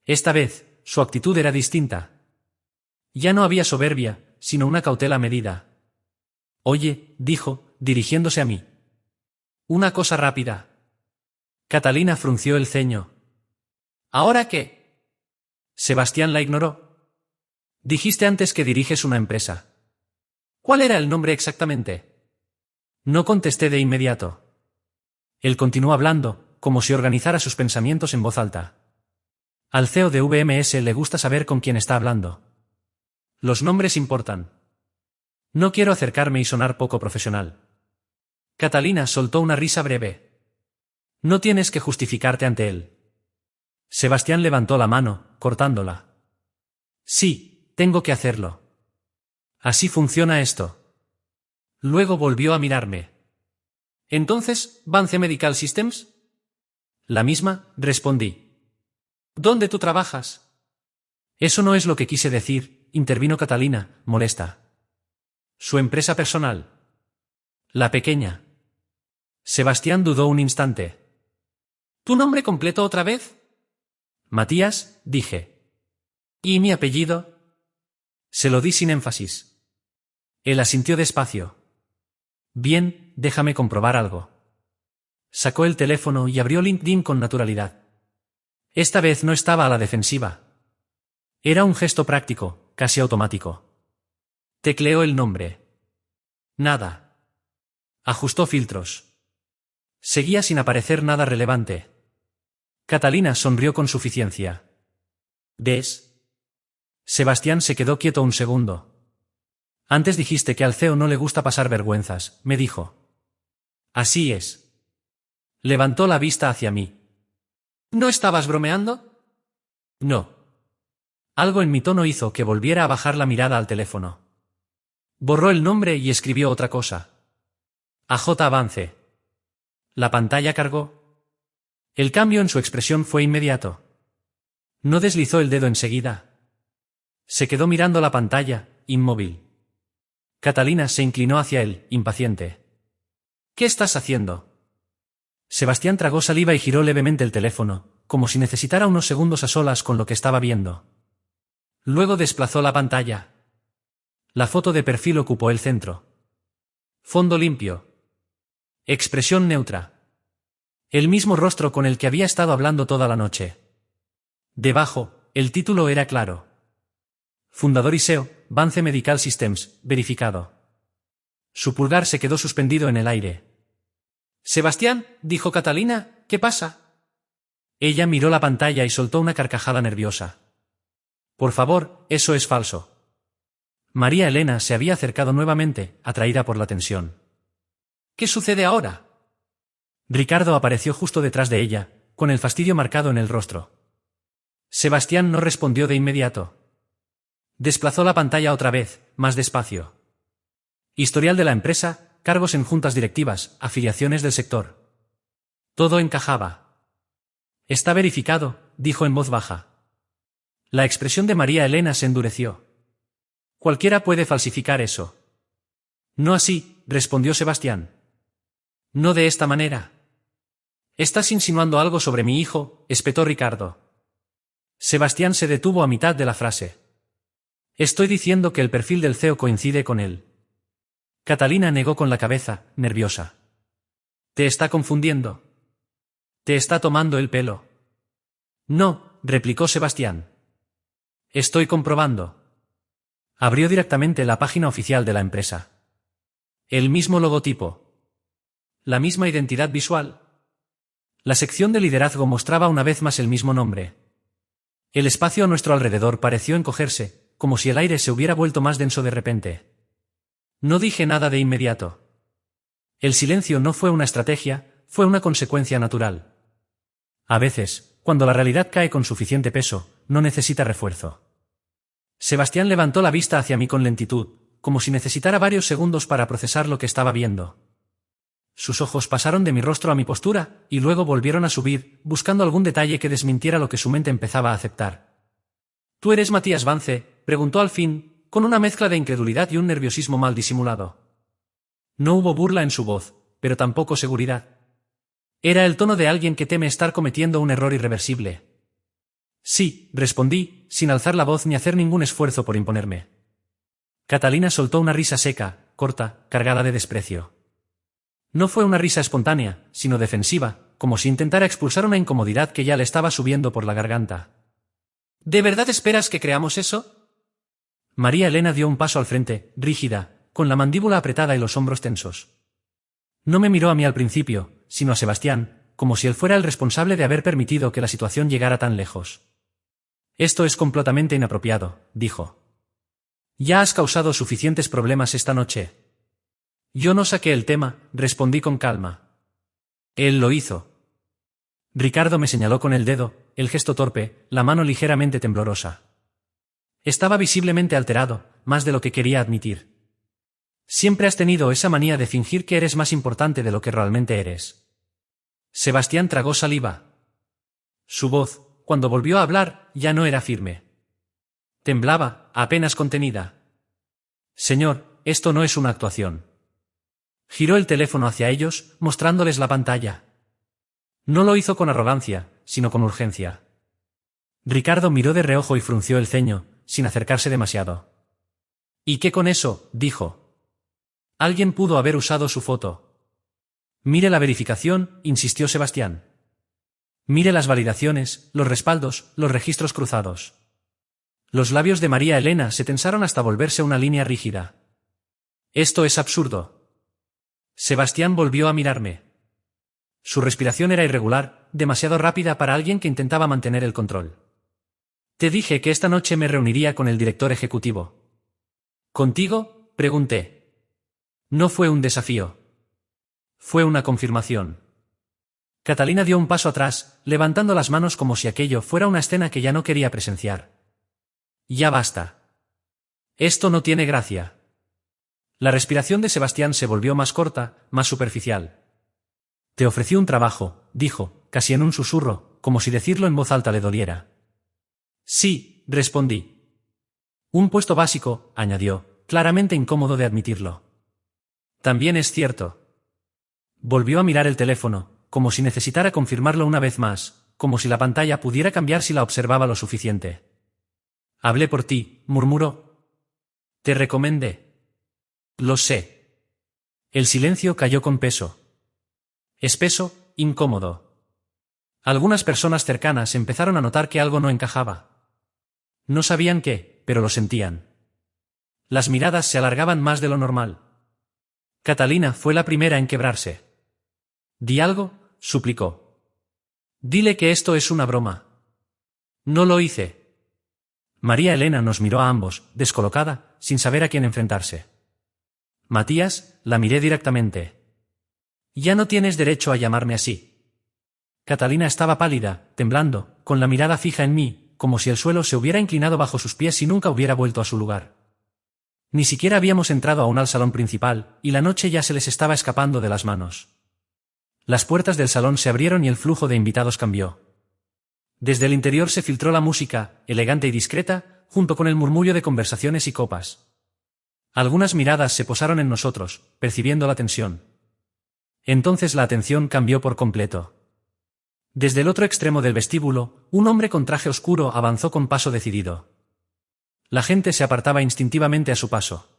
Esta vez, su actitud era distinta. Ya no había soberbia, sino una cautela medida. Oye, dijo, dirigiéndose a mí. Una cosa rápida. Catalina frunció el ceño. ¿Ahora qué? Sebastián la ignoró. Dijiste antes que diriges una empresa. ¿Cuál era el nombre exactamente? No contesté de inmediato. Él continuó hablando, como si organizara sus pensamientos en voz alta. Al CEO de VMS le gusta saber con quién está hablando. Los nombres importan. No quiero acercarme y sonar poco profesional. Catalina soltó una risa breve. No tienes que justificarte ante él. Sebastián levantó la mano, cortándola. Sí, tengo que hacerlo. Así funciona esto. Luego volvió a mirarme. ¿Entonces, Vance Medical Systems? La misma, respondí. ¿Dónde tú trabajas? Eso no es lo que quise decir, intervino Catalina, molesta. Su empresa personal. La pequeña. Sebastián dudó un instante. ¿Tu nombre completo otra vez? Matías, dije. ¿Y mi apellido? Se lo di sin énfasis. Él asintió despacio. Bien, déjame comprobar algo. Sacó el teléfono y abrió LinkedIn con naturalidad. Esta vez no estaba a la defensiva. Era un gesto práctico, casi automático. Tecleó el nombre. Nada. Ajustó filtros. Seguía sin aparecer nada relevante. Catalina sonrió con suficiencia. ¿Ves? Sebastián se quedó quieto un segundo. Antes dijiste que al CEO no le gusta pasar vergüenzas, me dijo. Así es. Levantó la vista hacia mí. ¿No estabas bromeando? No. Algo en mi tono hizo que volviera a bajar la mirada al teléfono. Borró el nombre y escribió otra cosa. AJ Avance. La pantalla cargó. El cambio en su expresión fue inmediato. No deslizó el dedo enseguida. Se quedó mirando la pantalla, inmóvil. Catalina se inclinó hacia él, impaciente. ¿Qué estás haciendo? Sebastián tragó saliva y giró levemente el teléfono, como si necesitara unos segundos a solas con lo que estaba viendo. Luego desplazó la pantalla. La foto de perfil ocupó el centro. Fondo limpio. Expresión neutra. El mismo rostro con el que había estado hablando toda la noche. Debajo, el título era claro. Fundador y CEO, Vance Medical Systems, verificado. Su pulgar se quedó suspendido en el aire. «Sebastián», dijo Catalina, «¿qué pasa?» Ella miró la pantalla y soltó una carcajada nerviosa. «Por favor, eso es falso». María Elena se había acercado nuevamente, atraída por la tensión. «¿Qué sucede ahora?» Ricardo apareció justo detrás de ella, con el fastidio marcado en el rostro. Sebastián no respondió de inmediato. Desplazó la pantalla otra vez, más despacio. Historial de la empresa, cargos en juntas directivas, afiliaciones del sector. Todo encajaba. «Está verificado», dijo en voz baja. La expresión de María Elena se endureció. «Cualquiera puede falsificar eso». «No así», respondió Sebastián. «No de esta manera». «Estás insinuando algo sobre mi hijo», espetó Ricardo. Sebastián se detuvo a mitad de la frase. «Estoy diciendo que el perfil del CEO coincide con él». Catalina negó con la cabeza, nerviosa. «¿Te está confundiendo? ¿Te está tomando el pelo?» «No», replicó Sebastián. «Estoy comprobando». Abrió directamente la página oficial de la empresa. El mismo logotipo. La misma identidad visual. La sección de liderazgo mostraba una vez más el mismo nombre. El espacio a nuestro alrededor pareció encogerse, como si el aire se hubiera vuelto más denso de repente. No dije nada de inmediato. El silencio no fue una estrategia, fue una consecuencia natural. A veces, cuando la realidad cae con suficiente peso, no necesita refuerzo. Sebastián levantó la vista hacia mí con lentitud, como si necesitara varios segundos para procesar lo que estaba viendo. Sus ojos pasaron de mi rostro a mi postura, y luego volvieron a subir, buscando algún detalle que desmintiera lo que su mente empezaba a aceptar. «¿Tú eres Matías Vance?», preguntó al fin, con una mezcla de incredulidad y un nerviosismo mal disimulado. No hubo burla en su voz, pero tampoco seguridad. Era el tono de alguien que teme estar cometiendo un error irreversible. «Sí», respondí, sin alzar la voz ni hacer ningún esfuerzo por imponerme. Catalina soltó una risa seca, corta, cargada de desprecio. No fue una risa espontánea, sino defensiva, como si intentara expulsar una incomodidad que ya le estaba subiendo por la garganta. «¿De verdad esperas que creamos eso?» María Elena dio un paso al frente, rígida, con la mandíbula apretada y los hombros tensos. No me miró a mí al principio, sino a Sebastián, como si él fuera el responsable de haber permitido que la situación llegara tan lejos. «Esto es completamente inapropiado», dijo. «Ya has causado suficientes problemas esta noche». «Yo no saqué el tema», respondí con calma. «Él lo hizo». Ricardo me señaló con el dedo, el gesto torpe, la mano ligeramente temblorosa. Estaba visiblemente alterado, más de lo que quería admitir. «Siempre has tenido esa manía de fingir que eres más importante de lo que realmente eres». Sebastián tragó saliva. Su voz, cuando volvió a hablar, ya no era firme. Temblaba, apenas contenida. «Señor, esto no es una actuación». Giró el teléfono hacia ellos, mostrándoles la pantalla. No lo hizo con arrogancia, sino con urgencia. Ricardo miró de reojo y frunció el ceño, sin acercarse demasiado. «¿Y qué con eso?», dijo. «Alguien pudo haber usado su foto». «Mire la verificación», insistió Sebastián. «Mire las validaciones, los respaldos, los registros cruzados». Los labios de María Elena se tensaron hasta volverse una línea rígida. «Esto es absurdo». Sebastián volvió a mirarme. Su respiración era irregular, demasiado rápida para alguien que intentaba mantener el control. «Te dije que esta noche me reuniría con el director ejecutivo». «¿Contigo?», pregunté. No fue un desafío. Fue una confirmación. Catalina dio un paso atrás, levantando las manos como si aquello fuera una escena que ya no quería presenciar. «Ya basta. Esto no tiene gracia». La respiración de Sebastián se volvió más corta, más superficial. «Te ofrecí un trabajo», dijo, casi en un susurro, como si decirlo en voz alta le doliera. «Sí», respondí. «Un puesto básico», añadió, claramente incómodo de admitirlo. «También es cierto». Volvió a mirar el teléfono, como si necesitara confirmarlo una vez más, como si la pantalla pudiera cambiar si la observaba lo suficiente. Hablé por ti, murmuró. Te recomendé. Lo sé. El silencio cayó con peso. Espeso, incómodo. Algunas personas cercanas empezaron a notar que algo no encajaba. No sabían qué, pero lo sentían. Las miradas se alargaban más de lo normal. Catalina fue la primera en quebrarse. «Di algo», suplicó. «Dile que esto es una broma». «No lo hice». María Elena nos miró a ambos, descolocada, sin saber a quién enfrentarse. «Matías», la miré directamente. «Ya no tienes derecho a llamarme así». Catalina estaba pálida, temblando, con la mirada fija en mí, como si el suelo se hubiera inclinado bajo sus pies y nunca hubiera vuelto a su lugar. Ni siquiera habíamos entrado aún al salón principal, y la noche ya se les estaba escapando de las manos. Las puertas del salón se abrieron y el flujo de invitados cambió. Desde el interior se filtró la música, elegante y discreta, junto con el murmullo de conversaciones y copas. Algunas miradas se posaron en nosotros, percibiendo la tensión. Entonces la atención cambió por completo. Desde el otro extremo del vestíbulo, un hombre con traje oscuro avanzó con paso decidido. La gente se apartaba instintivamente a su paso.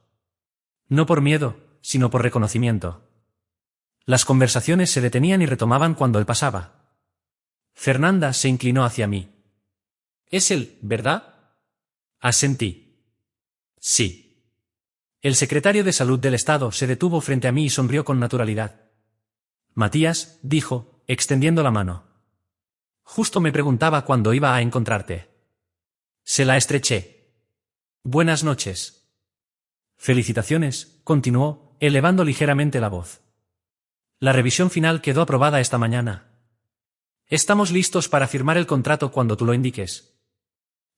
No por miedo, sino por reconocimiento. Las conversaciones se detenían y retomaban cuando él pasaba. Fernanda se inclinó hacia mí. «Es él, ¿verdad?» Asentí. «Sí». El secretario de Salud del Estado se detuvo frente a mí y sonrió con naturalidad. «Matías», dijo, extendiendo la mano. «Justo me preguntaba cuándo iba a encontrarte». Se la estreché. «Buenas noches». «Felicitaciones», continuó, elevando ligeramente la voz. «La revisión final quedó aprobada esta mañana. Estamos listos para firmar el contrato cuando tú lo indiques».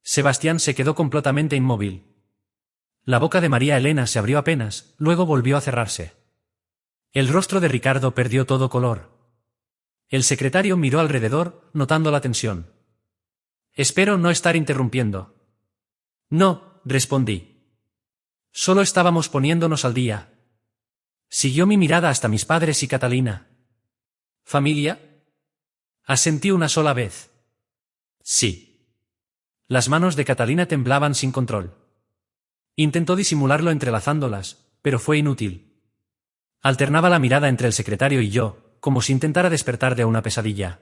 Sebastián se quedó completamente inmóvil. La boca de María Elena se abrió apenas, luego volvió a cerrarse. El rostro de Ricardo perdió todo color. El secretario miró alrededor, notando la tensión. «Espero no estar interrumpiendo». «No», respondí. «Solo estábamos poniéndonos al día». Siguió mi mirada hasta mis padres y Catalina. «¿Familia?» Asentí una sola vez. «Sí». Las manos de Catalina temblaban sin control. Intentó disimularlo entrelazándolas, pero fue inútil. Alternaba la mirada entre el secretario y yo, como si intentara despertar de una pesadilla.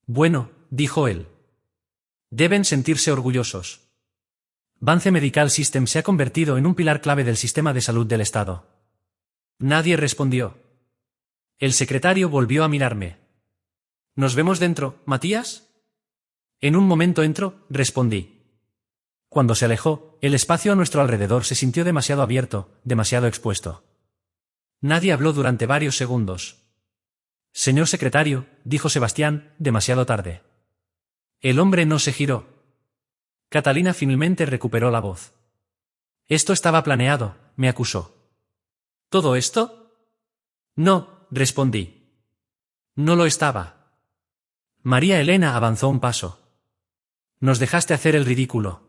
«Bueno», dijo él. «Deben sentirse orgullosos. Vance Medical System se ha convertido en un pilar clave del sistema de salud del Estado». Nadie respondió. El secretario volvió a mirarme. «¿Nos vemos dentro, Matías?» «En un momento entro», respondí. Cuando se alejó, el espacio a nuestro alrededor se sintió demasiado abierto, demasiado expuesto. Nadie habló durante varios segundos. «Señor secretario», dijo Sebastián, demasiado tarde. El hombre no se giró. Catalina finalmente recuperó la voz. «Esto estaba planeado», me acusó. «¿Todo esto?» «No», respondí. «No lo estaba». María Elena avanzó un paso. «Nos dejaste hacer el ridículo.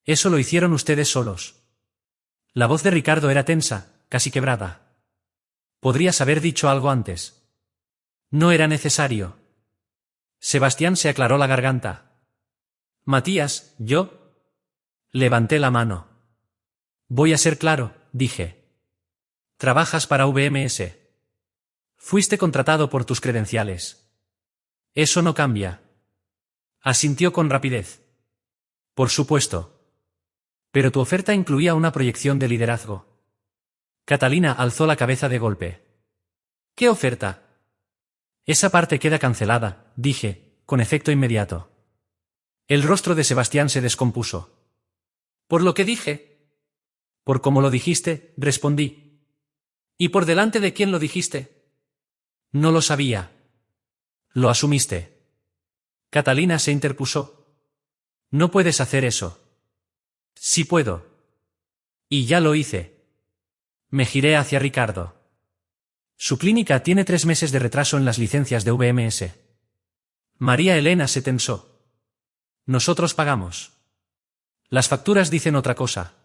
Eso lo hicieron ustedes solos». La voz de Ricardo era tensa, casi quebrada. «Podrías haber dicho algo antes». «No era necesario». Sebastián se aclaró la garganta. «Matías, yo...» Levanté la mano. «Voy a ser claro», dije. «Trabajas para VMS. Fuiste contratado por tus credenciales. Eso no cambia». Asintió con rapidez. «Por supuesto. Pero tu oferta incluía una proyección de liderazgo». Catalina alzó la cabeza de golpe. «¿Qué oferta?» «Esa parte queda cancelada», dije, con efecto inmediato. El rostro de Sebastián se descompuso. «¿Por lo que dije?» «Por cómo lo dijiste», respondí. «¿Y por delante de quién lo dijiste?» «No lo sabía». «Lo asumiste». Catalina se interpuso. «No puedes hacer eso». «Sí puedo». «Y ya lo hice». Me giré hacia Ricardo. «Su clínica tiene 3 meses de retraso en las licencias de VMS». María Elena se tensó. «Nosotros pagamos». «Las facturas dicen otra cosa».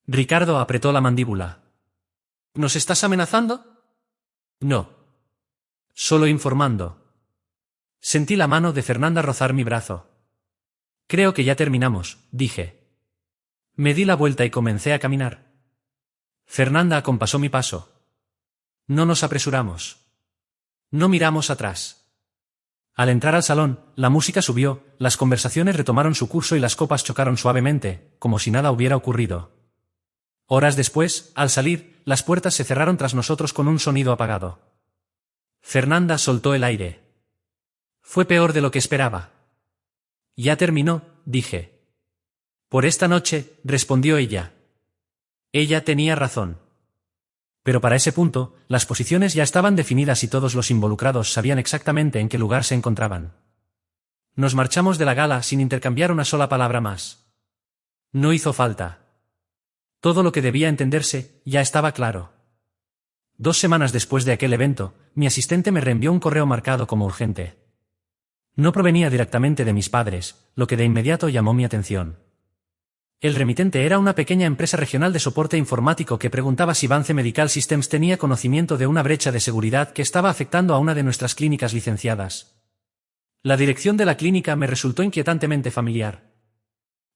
Ricardo apretó la mandíbula. «¿Nos estás amenazando?» «No». Solo informando. Sentí la mano de Fernanda rozar mi brazo. Creo que ya terminamos, dije. Me di la vuelta y comencé a caminar. Fernanda acompasó mi paso. No nos apresuramos. No miramos atrás. Al entrar al salón, la música subió, las conversaciones retomaron su curso y las copas chocaron suavemente, como si nada hubiera ocurrido. Horas después, al salir, las puertas se cerraron tras nosotros con un sonido apagado. Fernanda soltó el aire. Fue peor de lo que esperaba. Ya terminó, dije. Por esta noche, respondió ella. Ella tenía razón. Pero para ese punto, las posiciones ya estaban definidas y todos los involucrados sabían exactamente en qué lugar se encontraban. Nos marchamos de la gala sin intercambiar una sola palabra más. No hizo falta. Todo lo que debía entenderse ya estaba claro. 2 semanas después de aquel evento, mi asistente me reenvió un correo marcado como urgente. No provenía directamente de mis padres, lo que de inmediato llamó mi atención. El remitente era una pequeña empresa regional de soporte informático que preguntaba si Vance Medical Systems tenía conocimiento de una brecha de seguridad que estaba afectando a una de nuestras clínicas licenciadas. La dirección de la clínica me resultó inquietantemente familiar.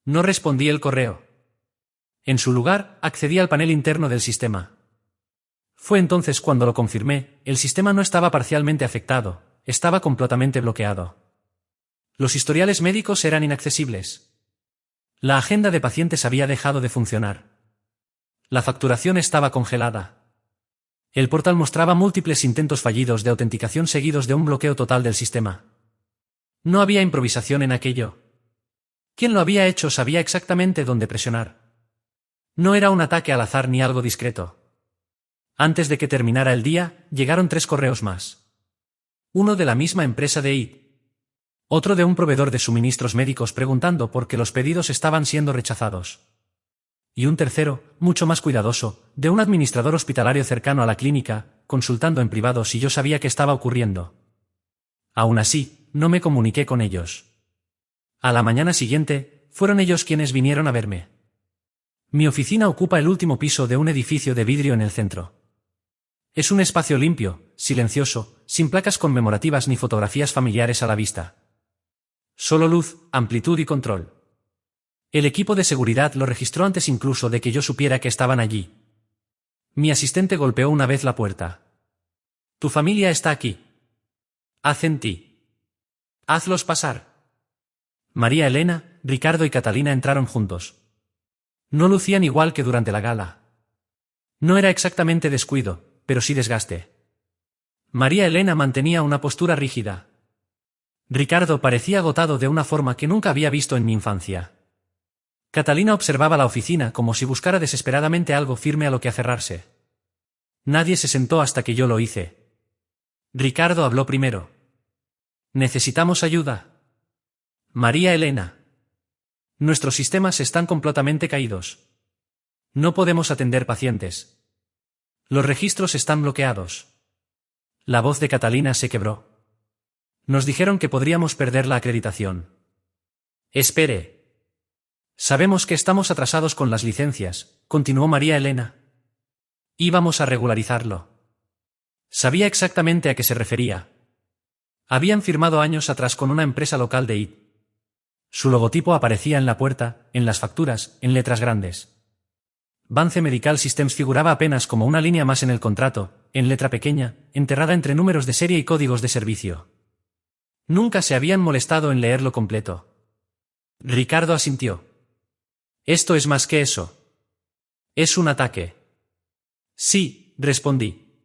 No respondí el correo. En su lugar, accedí al panel interno del sistema. Fue entonces cuando lo confirmé, el sistema no estaba parcialmente afectado, estaba completamente bloqueado. Los historiales médicos eran inaccesibles. La agenda de pacientes había dejado de funcionar. La facturación estaba congelada. El portal mostraba múltiples intentos fallidos de autenticación seguidos de un bloqueo total del sistema. No había improvisación en aquello. Quien lo había hecho sabía exactamente dónde presionar. No era un ataque al azar ni algo discreto. Antes de que terminara el día, llegaron 3 correos más. Uno de la misma empresa de IT. Otro de un proveedor de suministros médicos preguntando por qué los pedidos estaban siendo rechazados. Y un tercero, mucho más cuidadoso, de un administrador hospitalario cercano a la clínica, consultando en privado si yo sabía qué estaba ocurriendo. Aún así, no me comuniqué con ellos. A la mañana siguiente, fueron ellos quienes vinieron a verme. Mi oficina ocupa el último piso de un edificio de vidrio en el centro. Es un espacio limpio, silencioso, sin placas conmemorativas ni fotografías familiares a la vista. Solo luz, amplitud y control. El equipo de seguridad lo registró antes incluso de que yo supiera que estaban allí. Mi asistente golpeó una vez la puerta. «Tu familia está aquí. Haz en ti. Hazlos pasar». María Elena, Ricardo y Catalina entraron juntos. No lucían igual que durante la gala. No era exactamente descuido, pero sí desgaste. María Elena mantenía una postura rígida. Ricardo parecía agotado de una forma que nunca había visto en mi infancia. Catalina observaba la oficina como si buscara desesperadamente algo firme a lo que aferrarse. Nadie se sentó hasta que yo lo hice. Ricardo habló primero. «Necesitamos ayuda. María Elena. Nuestros sistemas están completamente caídos. No podemos atender pacientes. Los registros están bloqueados». La voz de Catalina se quebró. Nos dijeron que podríamos perder la acreditación. «Espere. Sabemos que estamos atrasados con las licencias», continuó María Elena. «Íbamos a regularizarlo». Sabía exactamente a qué se refería. Habían firmado años atrás con una empresa local de IT. Su logotipo aparecía en la puerta, en las facturas, en letras grandes. Vance Medical Systems figuraba apenas como una línea más en el contrato, en letra pequeña, enterrada entre números de serie y códigos de servicio. Nunca se habían molestado en leerlo completo. Ricardo asintió. «Esto es más que eso. Es un ataque». «Sí», respondí.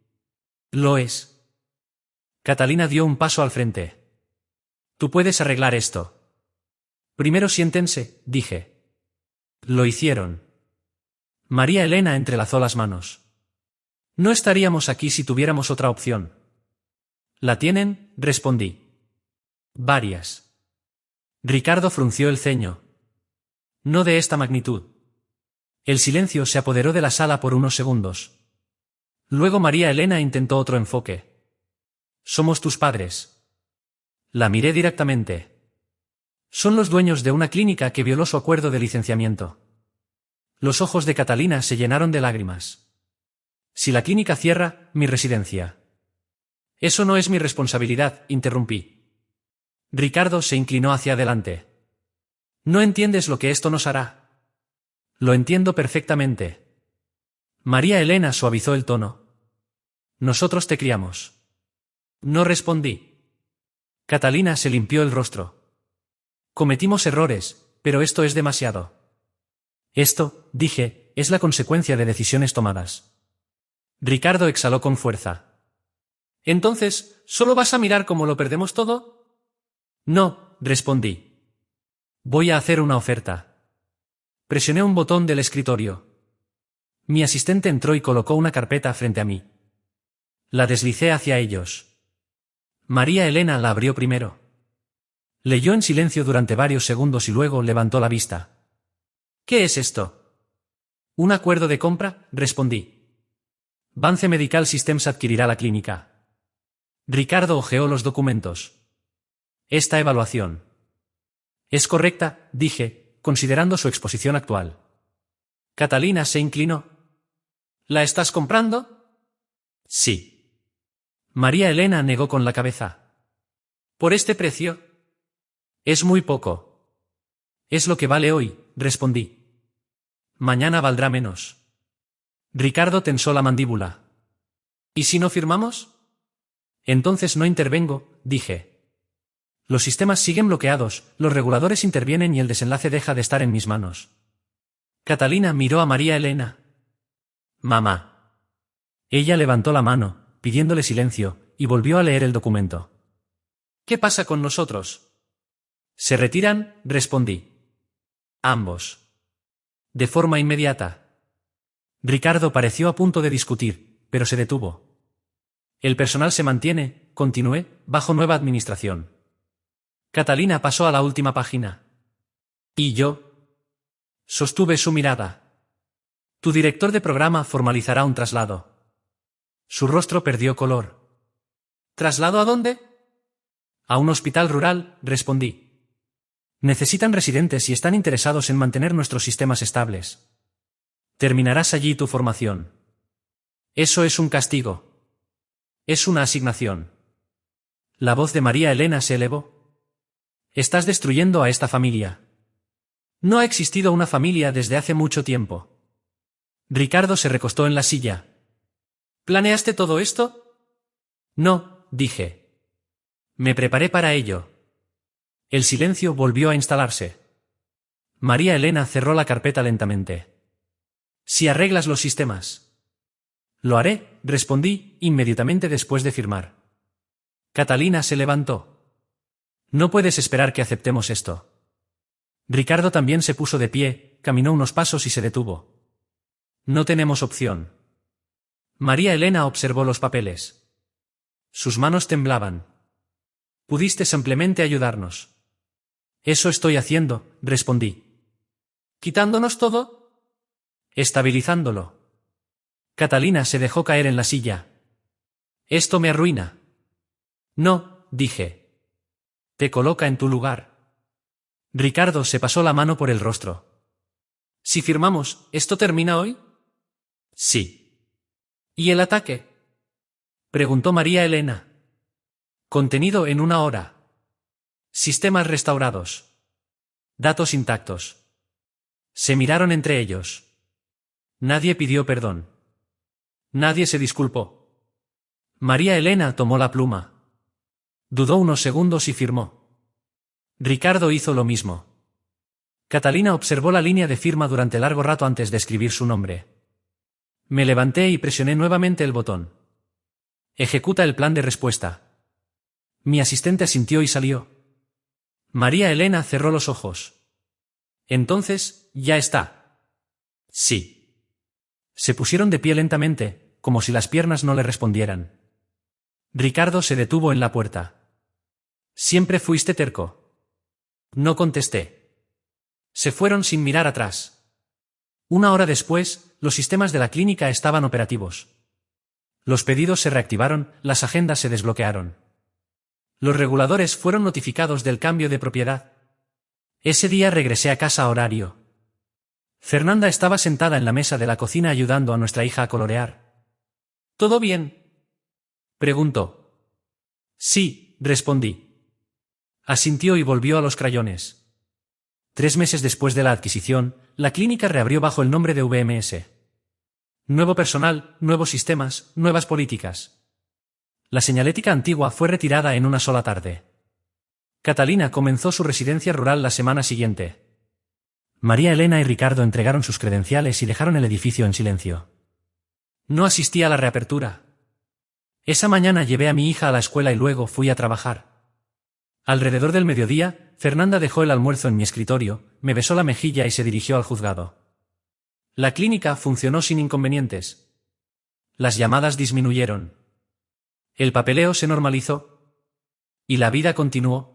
«Lo es». Catalina dio un paso al frente. «Tú puedes arreglar esto». «Primero siéntense», dije. Lo hicieron. María Elena entrelazó las manos. «No estaríamos aquí si tuviéramos otra opción». «¿La tienen?», respondí. «Varias». Ricardo frunció el ceño. «No de esta magnitud». El silencio se apoderó de la sala por unos segundos. Luego María Elena intentó otro enfoque. «Somos tus padres». La miré directamente. «Son los dueños de una clínica que violó su acuerdo de licenciamiento». Los ojos de Catalina se llenaron de lágrimas. «Si la clínica cierra, mi residencia». Eso no es mi responsabilidad, interrumpí. Ricardo se inclinó hacia adelante. ¿No entiendes lo que esto nos hará? Lo entiendo perfectamente. María Elena suavizó el tono. Nosotros te criamos. No respondí. Catalina se limpió el rostro. Cometimos errores, pero esto es demasiado. Esto, dije, es la consecuencia de decisiones tomadas. Ricardo exhaló con fuerza. Entonces, ¿solo vas a mirar cómo lo perdemos todo? No, respondí. Voy a hacer una oferta. Presioné un botón del escritorio. Mi asistente entró y colocó una carpeta frente a mí. La deslicé hacia ellos. María Elena la abrió primero. Leyó en silencio durante varios segundos y luego levantó la vista. ¿Qué es esto? Un acuerdo de compra, respondí. Vance Medical Systems adquirirá la clínica. Ricardo hojeó los documentos. Esta evaluación es correcta, dije, considerando su exposición actual. Catalina se inclinó. ¿La estás comprando? Sí. María Elena negó con la cabeza. ¿Por este precio? Es muy poco. Es lo que vale hoy, respondí. Mañana valdrá menos. Ricardo tensó la mandíbula. ¿Y si no firmamos? Entonces no intervengo, dije. Los sistemas siguen bloqueados, los reguladores intervienen y el desenlace deja de estar en mis manos. Catalina miró a María Elena. Mamá. Ella levantó la mano, pidiéndole silencio, y volvió a leer el documento. ¿Qué pasa con nosotros? ¿Se retiran? Respondí. Ambos. De forma inmediata. Ricardo pareció a punto de discutir, pero se detuvo. El personal se mantiene, continué, bajo nueva administración. Catalina pasó a la última página. ¿Y yo? Sostuve su mirada. Tu director de programa formalizará un traslado. Su rostro perdió color. ¿Traslado a dónde? A un hospital rural, respondí. Necesitan residentes y están interesados en mantener nuestros sistemas estables. Terminarás allí tu formación. Eso es un castigo. Es una asignación. La voz de María Elena se elevó. Estás destruyendo a esta familia. No ha existido una familia desde hace mucho tiempo. Ricardo se recostó en la silla. ¿Planeaste todo esto? No, dije. Me preparé para ello. El silencio volvió a instalarse. María Elena cerró la carpeta lentamente. Si arreglas los sistemas. Lo haré, respondí, inmediatamente después de firmar. Catalina se levantó. No puedes esperar que aceptemos esto. Ricardo también se puso de pie, caminó unos pasos y se detuvo. No tenemos opción. María Elena observó los papeles. Sus manos temblaban. Pudiste simplemente ayudarnos. Eso estoy haciendo, respondí. ¿Quitándonos todo? Estabilizándolo. Catalina se dejó caer en la silla. Esto me arruina. No, dije. Te coloca en tu lugar. Ricardo se pasó la mano por el rostro. Si firmamos, ¿esto termina hoy? Sí. ¿Y el ataque? Preguntó María Elena. Contenido en 1 hora. Sistemas restaurados. Datos intactos. Se miraron entre ellos. Nadie pidió perdón. Nadie se disculpó. María Elena tomó la pluma. Dudó unos segundos y firmó. Ricardo hizo lo mismo. Catalina observó la línea de firma durante largo rato antes de escribir su nombre. Me levanté y presioné nuevamente el botón. Ejecuta el plan de respuesta. Mi asistente asintió y salió. María Elena cerró los ojos. Entonces, ya está. Sí. Se pusieron de pie lentamente, como si las piernas no le respondieran. Ricardo se detuvo en la puerta. Siempre fuiste terco. No contesté. Se fueron sin mirar atrás. 1 hora después, los sistemas de la clínica estaban operativos. Los pedidos se reactivaron, las agendas se desbloquearon. Los reguladores fueron notificados del cambio de propiedad. Ese día regresé a casa a horario. Fernanda estaba sentada en la mesa de la cocina ayudando a nuestra hija a colorear. ¿Todo bien?, preguntó. Sí, respondí. Asintió y volvió a los crayones. 3 meses después de la adquisición, la clínica reabrió bajo el nombre de VMS. Nuevo personal, nuevos sistemas, nuevas políticas. La señalética antigua fue retirada en una sola tarde. Catalina comenzó su residencia rural la semana siguiente. María Elena y Ricardo entregaron sus credenciales y dejaron el edificio en silencio. No asistí a la reapertura. Esa mañana llevé a mi hija a la escuela y luego fui a trabajar. Alrededor del mediodía, Fernanda dejó el almuerzo en mi escritorio, me besó la mejilla y se dirigió al juzgado. La clínica funcionó sin inconvenientes. Las llamadas disminuyeron. El papeleo se normalizó. Y la vida continuó.